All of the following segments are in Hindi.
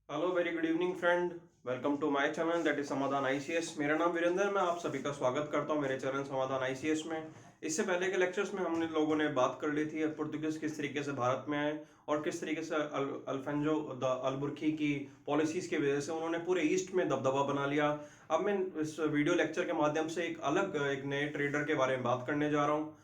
Hello very good evening friend. Welcome to my channel that is Samadhan ICS. मेरा नाम वीरेंद्र, मैं आप सभी का स्वागत करता हूं मेरे चैनल समाधान आईसीएस में। इससे पहले के लेक्चर्स में हमने लोगों ने बात कर ली थी पुर्तगाल किस तरीके से भारत में आए और किस तरीके से अल्फांजो द अलबुर्की की पॉलिसीज की वजह से उन्होंने पूरे ईस्ट में दबदबा बना लिया। अब मैं इस वीडियो लेक्चर के माध्यम से एक नए ट्रेडर के बारे में बात करने जा रहा हूँ।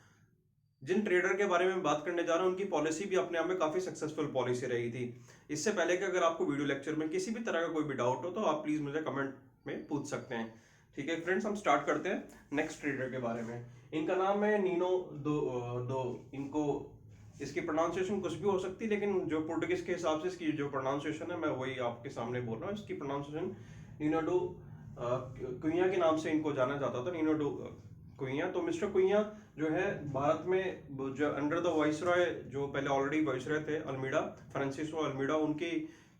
जिन ट्रेडर के बारे में बात करने जा रहा हूं उनकी पॉलिसी भी अपने आप में काफी सक्सेसफुल पॉलिसी रही थी। इससे पहले कि अगर आपको वीडियो लेक्चर में किसी भी तरह का कोई भी डाउट हो तो आप प्लीज मुझे कमेंट में पूछ सकते हैं। ठीक है फ्रेंड्स, हम स्टार्ट करते हैं नेक्स्ट ट्रेडर के बारे में। इनका नाम है नीनो दो इनको इसकी प्रोनाउंसिएशन कुछ भी हो सकती है, लेकिन जो पुर्तगीज के हिसाब से इसकी जो प्रोनाउंसिएशन है मैं वही आपके सामने बोल रहा हूँ। इसकी प्रोनाउंसिएशन नीनो डो कुइया के नाम से इनको जाना जाता था, नीनो डो कुइया। तो मिस्टर कुइया जो है भारत में जो अंडर द वाइसरॉय, जो पहले ऑलरेडी वाइसरॉय थे अल्मीडा, फ्रांसिस्को अल्मीडा, उनकी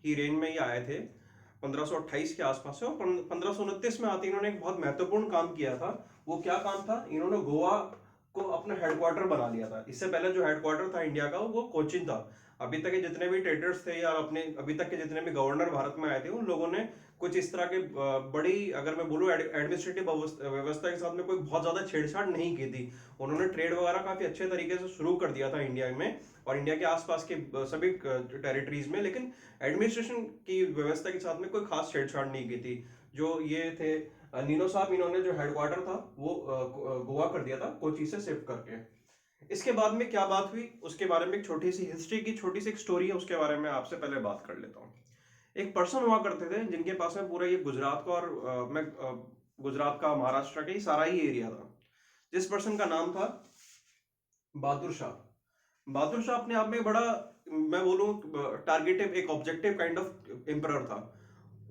ही रेंज में ही आए थे 1528 के आसपास से। और 1529 में आते इन्होंने एक बहुत महत्वपूर्ण काम किया था। वो क्या काम था? इन्होंने गोवा को अपना हेडक्वार्टर बना लिया था। इससे पहले जो हेडक्वार्टर था इंडिया का वो कोचिन था। अभी तक के जितने भी ट्रेडर्स थे या अपने अभी तक के जितने भी गवर्नर भारत में आए थे उन लोगों ने कुछ इस तरह के बड़ी, अगर मैं बोलूँ, एडमिनिस्ट्रेटिव व्यवस्था के साथ में कोई बहुत ज्यादा छेड़छाड़ नहीं की थी। उन्होंने ट्रेड वगैरह काफी अच्छे तरीके से शुरू कर दिया था इंडिया में और इंडिया के आसपास के सभी टेरिटरीज में, लेकिन एडमिनिस्ट्रेशन की व्यवस्था के साथ में कोई खास छेड़छाड़ नहीं की थी। जो ये थे नीनो साहब, इन्होंने जो हेडक्वार्टर था वो गोवा कर दिया था, कोची से शिफ्ट करके। इसके बाद में क्या बात हुई उसके बारे में एक छोटी सी हिस्ट्री की छोटी सी एक स्टोरी है, उसके बारे में आपसे पहले बात कर लेता हूँ। एक पर्सन हुआ करते थे जिनके पास में पूरा ये गुजरात का और गुजरात का, महाराष्ट्र का, ये सारा ही एरिया था। जिस पर्सन का नाम था बहादुर शाह। बहादुर शाह अपने आप में बड़ा, मैं बोलूं, टारगेटिव, एक ऑब्जेक्टिव काइंड ऑफ एम्परर था।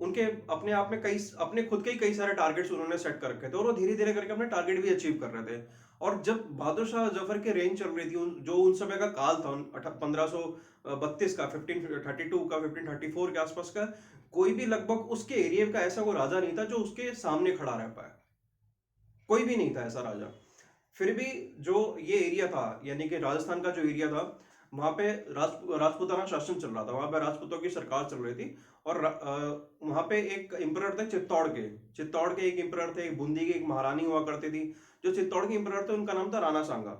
उनके अपने आप में कई, अपने खुद के ही कई सारे टारगेट्स उन्होंने सेट कर रखे थे और वो धीरे धीरे करके अपने टारगेट भी अचीव कर रहे थे। और जब बहादुर शाह जफर की रेंज चल रही थी, जो उन समय का काल था 1532 का, 1532 का, 1534 के आसपास का, कोई भी लगभग उसके एरिया का ऐसा कोई राजा नहीं था जो उसके सामने खड़ा रह पाए। कोई भी नहीं था ऐसा राजा। फिर भी जो ये एरिया था, यानी कि राजस्थान का जो एरिया था, वहां पे राजपूताना शासन चल रहा था, वहां पे राजपूतों की सरकार चल रही थी। और वहां पे एक एम्परर थे चित्तौड़ के एक एम्परर थे, एक बूंदी की एक महारानी हुआ करती थी। जो चित्तौड़ के एम्परर थे उनका नाम था राणा सांगा।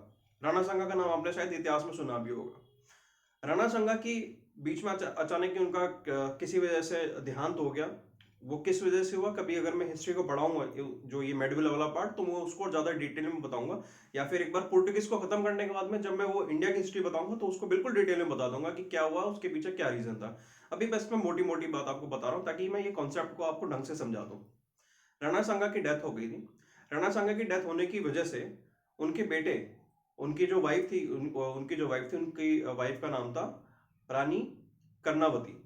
राणा सांगा का नाम आपने शायद इतिहास में सुना भी होगा। राणा सांगा की बीच में अचानक ही उनका किसी वजह से देहांत हो गया। वो किस वजह से हुआ, कभी अगर मैं हिस्ट्री को पढ़ाऊंगा, जो ये मेडिवल वाला पार्ट, तो मैं उसको ज्यादा डिटेल में बताऊंगा। या फिर एक बार पुर्तगीज को खत्म करने के बाद में जब मैं वो इंडिया की हिस्ट्री बताऊंगा तो उसको बिल्कुल डिटेल में बता दूंगा कि क्या हुआ, उसके पीछे क्या रीजन था। अभी बस मैं मोटी मोटी बात आपको बता रहा हूँ ताकि मैं ये कॉन्सेप्ट को आपको ढंग से समझा दूं। राणा सांगा की डेथ हो गई थी। राणा सांगा की डेथ होने की वजह से उनके बेटे, उनकी वाइफ का नाम था रानी कर्णावती।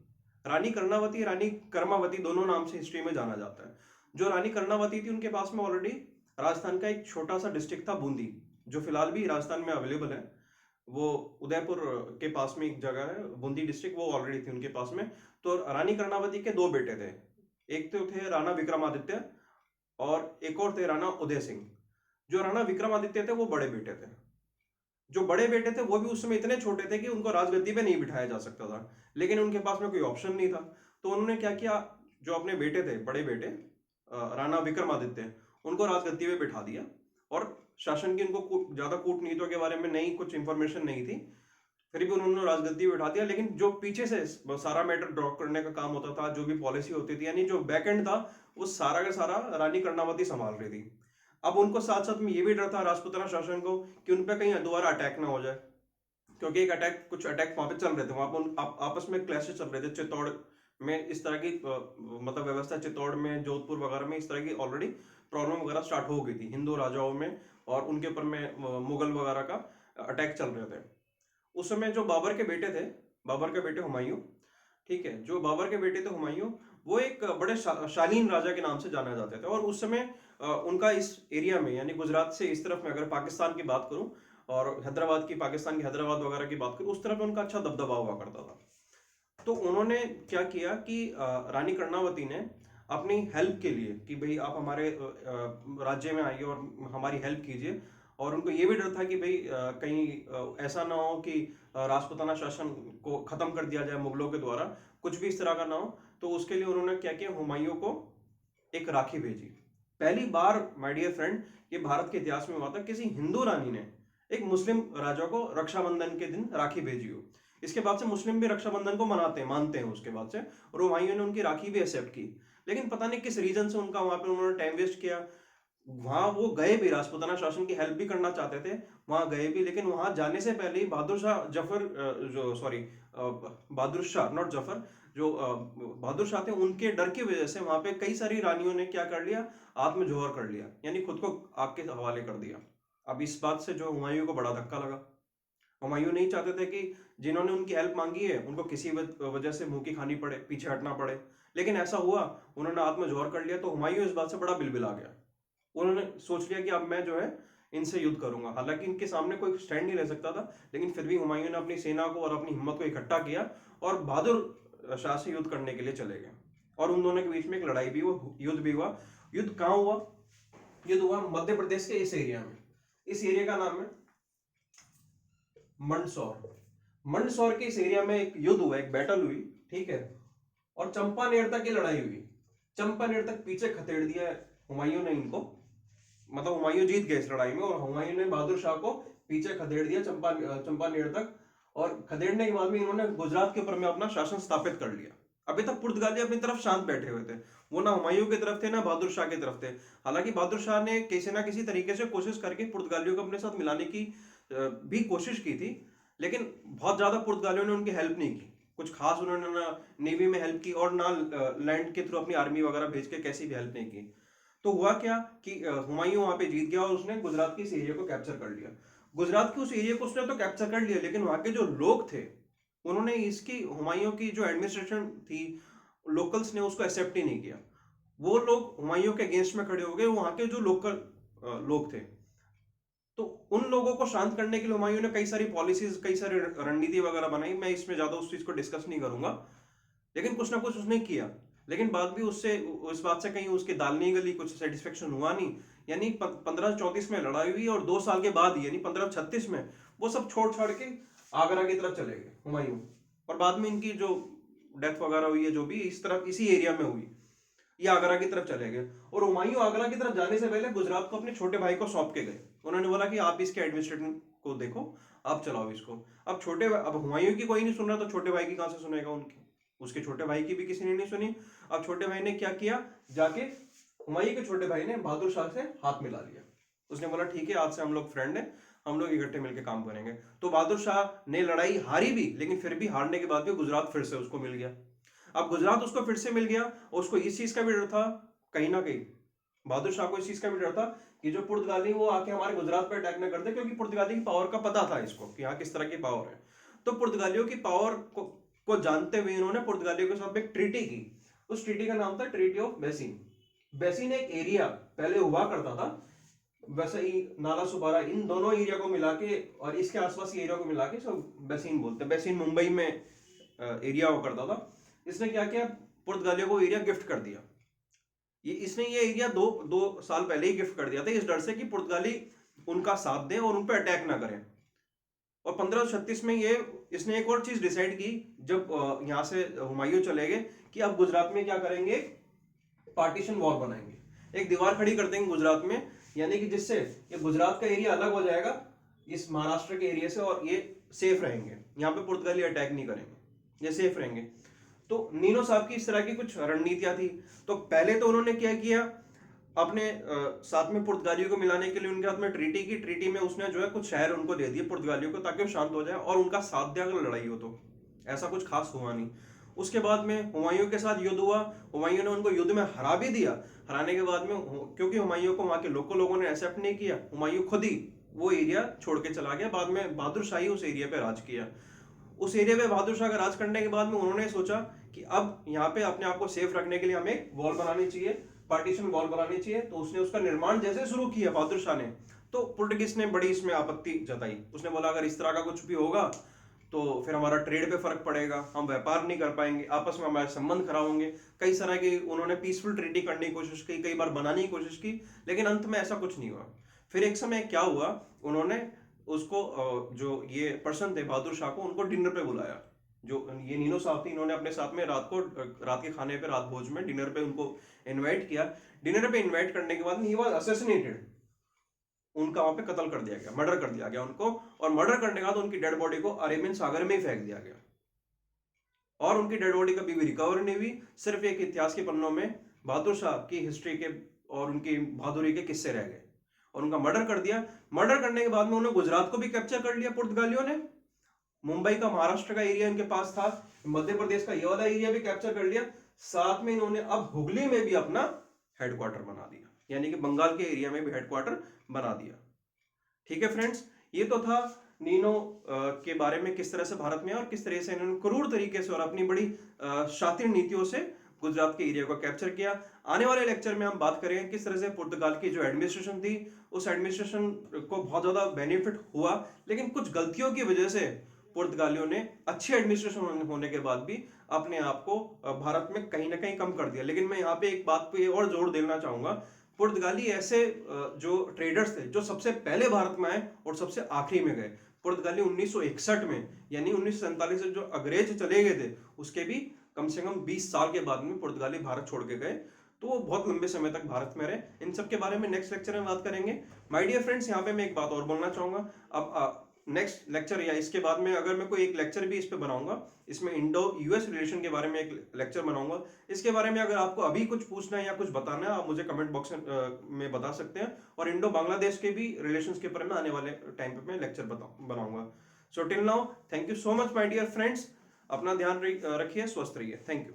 रानी कर्णावती, रानी कर्मावती, दोनों नाम से हिस्ट्री में जाना जाता है। जो रानी कर्णावती थी उनके पास में ऑलरेडी राजस्थान का एक छोटा सा डिस्ट्रिक्ट था बूंदी, जो फिलहाल भी राजस्थान में अवेलेबल है। वो उदयपुर के पास में एक जगह है बूंदी डिस्ट्रिक्ट, वो ऑलरेडी थी उनके पास में। तो रानी कर्णावती के दो बेटे थे। एक तो थे राणा विक्रमादित्य और एक और थे राणा उदय सिंह। जो राणा विक्रमादित्य थे वो बड़े बेटे थे। जो बड़े बेटे थे वो भी उस समय इतने छोटे थे कि उनको राजगद्दी पे नहीं बिठाया जा सकता था, लेकिन उनके पास में कोई ऑप्शन नहीं था। तो उन्होंने क्या किया, जो अपने बेटे थे, बड़े बेटे राणा विक्रमादित्य, उनको राजगद्दी पे बिठा दिया। और शासन की उनको ज्यादा कूटनीतियों के बारे में नहीं, कुछ इंफॉर्मेशन नहीं थी, फिर भी उन्होंने राजगद्दी पे बिठा दिया। लेकिन जो पीछे से सारा मैटर ड्रॉप करने का काम होता था, जो भी पॉलिसी होती थी, यानी जो बैक एंड था, वो सारा का सारा रानी कर्णावती संभाल रही थी। अब उनको साथ साथ में ये भी डर था राजपूताना शासन को कि उन पर कहीं दोबारा अटैक ना हो जाए, क्योंकि कुछ अटैक वहां पे चल रहे थे। वहां पर आपस में क्लैशेस चल रहे थे। चित्तौड़ में इस तरह की मतलब व्यवस्था, चित्तौड़ में, जोधपुर वगैरह में इस तरह की ऑलरेडी प्रॉब्लम वगैरह स्टार्ट हो गई थी हिंदू राजाओं में, और उनके ऊपर में मुगल वगैरह का अटैक चल रहे थे। उस समय जो बाबर के बेटे थे, बाबर के बेटे हुमायूं, ठीक है, जो बाबर के बेटे थे हुमायूं, वो एक बड़े शालीन राजा के नाम से जाना जाते थे। और उस समय उनका इस एरिया में, यानी गुजरात से इस तरफ में, अगर पाकिस्तान की बात करूं और हैदराबाद की, पाकिस्तान की हैदराबाद वगैरह की बात करूं, उस तरफ में उनका अच्छा दबदबा हुआ करता था। तो उन्होंने क्या किया कि रानी कर्णावती ने अपनी हेल्प के लिए कि भाई आप हमारे राज्य में आइए और हमारी हेल्प कीजिए। और उनको ये भी डर था कि भाई कहीं ऐसा ना हो कि राजपूताना शासन को खत्म कर दिया जाए मुगलों के द्वारा, कुछ भी इस तरह का ना हो, तो उसके लिए उन्होंने क्या किया, हुमायूं को एक राखी भेजी। पहली बार माय डियर फ्रेंड ये भारत के इतिहास में हुआ था किसी हिंदू रानी ने एक मुस्लिम राजा को रक्षाबंधन के दिन राखी भेजी हो। इसके बाद से मुस्लिम भी रक्षाबंधन को मनाते हैं, मानते हैं उसके बाद से, और हुमायूं ने उनकी राखी भी एक्सेप्ट की। लेकिन पता नहीं किस रीजन से उनका वहां पे उन्होंने टाइम वेस्ट किया। वहां वो गए भी, राजपूताना शासन की हेल्प भी करना चाहते थे, वहां गए भी, लेकिन वहां जाने से पहले ही बहादुर शाह जफर जो सॉरी बहादुर शाह नॉट जफर, जो बहादुर शाह थे, उनके डर की वजह से वहां पे कई सारी रानियों ने क्या कर लिया, आत्मजोहर कर लिया, यानी खुद को आग के हवाले कर दिया। अब इस बात से जो हुमायूं को बड़ा धक्का लगा। हुमायूं नहीं चाहते थे कि जिन्होंने उनकी हेल्प मांगी है उनको किसी वजह से मुंह की खानी पड़े, पीछे हटना पड़े, लेकिन ऐसा हुआ, उन्होंने आत्मजोहर कर लिया। तो हुमायूं इस बात से बड़ा बिलबिला गया। उन्होंने सोच लिया कि अब मैं जो है इनसे युद्ध करूंगा। हालांकि इनके सामने कोई स्टैंड नहीं ले सकता था, लेकिन फिर भी हुमायूं ने अपनी सेना को और अपनी हिम्मत को इकट्ठा किया और बहादुर शाह से युद्ध करने के लिए चले गए। और उन दोनों के बीच में एक लड़ाई भी हुआ, युद्ध भी हुआ। युद्ध कहाँ हुआ? युद्ध हुआ मध्य प्रदेश के इस एरिया में। इस एरिया का नाम है मंदसौर। मंदसौर के इस एरिया में एक युद्ध हुआ, एक बैटल हुई, ठीक है। और चंपानेर तक की लड़ाई हुई। चंपानेर तक पीछे खदेड़ दिया हुमायूं ने इनको, मतलब हुमायूं जीत गए इस लड़ाई में, और हुमायूं ने बहादुर शाह को पीछे खदेड़ दिया चंपानेर तक। और खदेड़ने के बाद में इन्होंने गुजरात के ऊपर में अपना शासन स्थापित कर लिया। अभी तक पुर्तगाली अपनी तरफ शांत बैठे हुए थे, वो ना हुमायूं की तरफ थे ना बहादुर शाह की तरफ थे। हालांकि बहादुर शाह ने किसी ना किसी तरीके से कोशिश करके पुर्तगालियों को अपने साथ मिलाने की भी कोशिश की थी, लेकिन बहुत ज्यादा पुर्तगालियों ने उनकी हेल्प नहीं की। कुछ खास उन्होंने ना नेवी में हेल्प की और ना लैंड के थ्रू अपनी आर्मी वगैरह भेज के कैसी भी हेल्प नहीं की। तो हुआ क्या कि हुमायूं वहां पे जीत गया और उसने गुजरात की इस एरिया को कैप्चर कर लिया। गुजरात के उस एरिया को उसने तो कैप्चर कर लिया, लेकिन वहां के जो लोग थे उन्होंने इसकी हुमायूं की जो एडमिनिस्ट्रेशन थी, लोकल्स ने उसको एक्सेप्ट ही नहीं किया। वो लोग हुमायूं के अगेंस्ट में खड़े हो गए, वहां के जो लोकल लोग थे। तो उन लोगों को शांत करने के लिए हुमायूं ने कई सारी पॉलिसीज, कई सारी रणनीति वगैरह बनाई। मैं इसमें ज्यादा उस चीज को डिस्कस नहीं करूंगा, लेकिन कुछ ना कुछ उसने किया। लेकिन बाद भी उससे उस बात से कहीं उसकी दाल नहीं गली, कुछ सेटिस्फेक्शन हुआ नहीं। यानी 1534 में लड़ाई हुई और 2 साल के बाद यानी 1536 में वो सब छोड़ छाड़ के आगरा की तरफ चले गए हुमायूं। और बाद में इनकी जो डेथ वगैरह हुई है, जो भी इस तरफ इसी एरिया में हुई, ये आगरा की तरफ चले गए। और हुमायूं आगरा की तरफ जाने से पहले गुजरात को अपने छोटे भाई को सौंप के गए। उन्होंने बोला कि आप इसके एडमिनिस्ट्रेशन को देखो, आप चलाओ इसको। अब हुमायूं की कोई नहीं सुन रहा, तो छोटे भाई की कहां से सुनेगा? उनकी, उसके छोटे भाई की भी किसी ने नहीं सुनी। अब छोटे भाई ने क्या किया, जाके हुमायूं के छोटे भाई ने बहादुर शाह से हाथ मिला लिया। उसने बोला ठीक है, आज से हम लोग फ्रेंड हैं, हम लोग इकट्ठे मिलकर काम करेंगे। तो बहादुर शाह ने लड़ाई हारी भी, लेकिन फिर भी हारने के बाद भी गुजरात फिर से उसको मिल गया। अब गुजरात उसको फिर से मिल गया और उसको इस चीज का भी डर था, कहीं ना कहीं बहादुर शाह को इस चीज का भी डर था कि जो पुर्तगाली वो आके हमारे गुजरात पर अटैक न कर दे, क्योंकि पुर्तगाली की पावर का पता था इसको कि यहाँ किस तरह की पावर है। तो पुर्तगालियों की पावर को जानते हुए इन्होंने पुर्तगालियों के साथ एक ट्रीटी की। उस ट्रीटी का नाम था ट्रीटी ऑफ बेसिन। बेसिन एक एरिया पहले हुआ करता था, वैसे ही नाला सुपारा, इन दोनों एरिया को मिला के और इसके आसपास एरिया को मिला के सब बेसिन बोलते हैं। बेसिन मुंबई में एरिया हुआ करता था। इसने क्या किया, पुर्तगालियों को एरिया गिफ्ट कर दिया। इसने ये एरिया दो साल पहले ही गिफ्ट कर दिया था, इस डर से कि पुर्तगाली उनका साथ दें और उन पर अटैक ना करें। और 1536 में इसने एक और चीज डिसाइड की, जब यहां से हुमायूं चले गए, कि अब गुजरात में क्या करेंगे, पार्टीशन वॉल बनाएंगे, एक दीवार खड़ी कर देंगे गुजरात में, यानी कि जिससे ये गुजरात का एरिया अलग हो जाएगा इस महाराष्ट्र के एरिया से, और ये सेफ रहेंगे, यहाँ पे पुर्तगाली अटैक नहीं करेंगे, ये सेफ रहेंगे। तो नीनो साहब की इस तरह की कुछ रणनीतियां थी। तो पहले तो उन्होंने क्या किया, अपने साथ में पुर्तगालियों को मिलाने के लिए उनके हाथ में ट्रीटी की। ट्रीटी में उसने जो है कुछ शहर उनको दे दिए पुर्तगालियों को, ताकि वो शांत हो जाए और उनका साथ दिया अगर लड़ाई हो तो। ऐसा कुछ खास हुआ नहीं। उसके बाद में हुमायूं के साथ युद्ध हुआ, हुमायूं ने उनको युद्ध में हरा भी दिया। हराने के बाद में क्योंकि हुमायूं को वहां के लोकल लोगों ने एक्सेप्ट नहीं किया, हुमायूं खुद ही वो एरिया छोड़ के चला गया। बाद में बहादुर शाही उस एरिया पे राज किया। उस एरिया पे बहादुर शाह का राज करने के बाद में उन्होंने सोचा कि अब यहाँ पे अपने आप को सेफ रखने के लिए हमें एक वॉल बनानी चाहिए, पार्टीशन वॉल बनानी चाहिए। तो उसने उसका निर्माण जैसे शुरू किया बहादुर शाह ने, तो पुर्तगीज ने बड़ी इसमें आपत्ति जताई। उसने बोला अगर इस तरह का कुछ भी होगा तो फिर हमारा ट्रेड पे फर्क पड़ेगा, हम व्यापार नहीं कर पाएंगे, आपस में हमारे संबंध खराब होंगे। कई तरह की उन्होंने पीसफुल ट्रीटी करने की कोशिश की, कई बार बनाने की कोशिश की, लेकिन अंत में ऐसा कुछ नहीं हुआ। फिर एक समय क्या हुआ, उन्होंने उसको जो ये पर्सन थे बहादुर शाह को, उनको डिनर पे बुलाया। जो ये नीनो साहब थी, इन्होंने अपने साथ में रात के खाने पे, रात भोज में, डिनर पे उनको इनवाइट किया। डिनर पे इनवाइट करने के बाद ही वाज असैसिनेटेड, उनका वहां पे कत्ल कर दिया गया, मर्डर कर दिया गया उनको। और मर्डर करने के बाद उनकी डेड बॉडी को अरेबियन सागर में ही फेंक दिया गया, और उनकी डेड बॉडी कभी भी रिकवर नहीं हुई। सिर्फ एक इतिहास के पन्नों में बहादुर साहब की हिस्ट्री के और उनकी बहादुरी के किस्से रह गए, और उनका मर्डर कर दिया। मर्डर करने के बाद में उन्होंने गुजरात को भी कैप्चर कर लिया पुर्तगालियों ने, मुंबई का, महाराष्ट्र का एरिया इनके पास था, मध्य प्रदेश का ये वाला एरिया भी कैप्चर कर लिया। साथ में इन्होंने अब हुगली में भी अपना हेडक्वार्टर बना दिया, यानी कि बंगाल के एरिया में भी हेडक्वार्टर बना दिया। ठीक है फ्रेंड्स, ये तो था नीनो के बारे में, किस तरह से भारत में और किस तरह से इन्होंने क्रूर तरीके से और अपनी बड़ी शातिर नीतियों से गुजरात के एरिया को कैप्चर किया। आने वाले लेक्चर में हम बात करेंगे किस तरह से पुर्तगाल की जो एडमिनिस्ट्रेशन थी, उस एडमिनिस्ट्रेशन को बहुत ज्यादा बेनिफिट हुआ, लेकिन कुछ गलतियों की वजह से पुर्तगालियों ने अच्छी एडमिनिस्ट्रेशन होने के बाद भी अपने आप को भारत में कहीं ना कहीं कम कर दिया। लेकिन मैं यहाँ पे एक बात पे और जोर देना चाहूंगा, पुर्तगाली ऐसे जो ट्रेडर्स थे जो सबसे पहले भारत में आए और सबसे आखिरी में गए। पुर्तगाली 1961 में, यानी 1947 से जो अंग्रेज चले गए थे, उसके भी कम से कम 20 साल के बाद में पुर्तगाली भारत छोड़ के गए, तो वो बहुत लंबे समय तक भारत में रहे। इन सब के बारे में नेक्स्ट लेक्चर में बात करेंगे। माय डियर फ्रेंड्स, यहाँ पे मैं एक बात और बोलना चाहूंगा। अब नेक्स्ट लेक्चर या इसके बाद में अगर मैं कोई एक लेक्चर भी इस पे बनाऊंगा, इसमें इंडो यूएस रिलेशन के बारे में एक लेक्चर बनाऊंगा। इसके बारे में अगर आपको अभी कुछ पूछना है या कुछ बताना है, आप मुझे कमेंट बॉक्स में बता सकते हैं। और इंडो बांग्लादेश के भी रिलेशंस के बारे में आने वाले टाइम पे मैं लेक्चर बनाऊंगा। So till now, thank you so much my dear friends, अपना ध्यान रखिए, स्वस्थ रहिए, थैंक यू।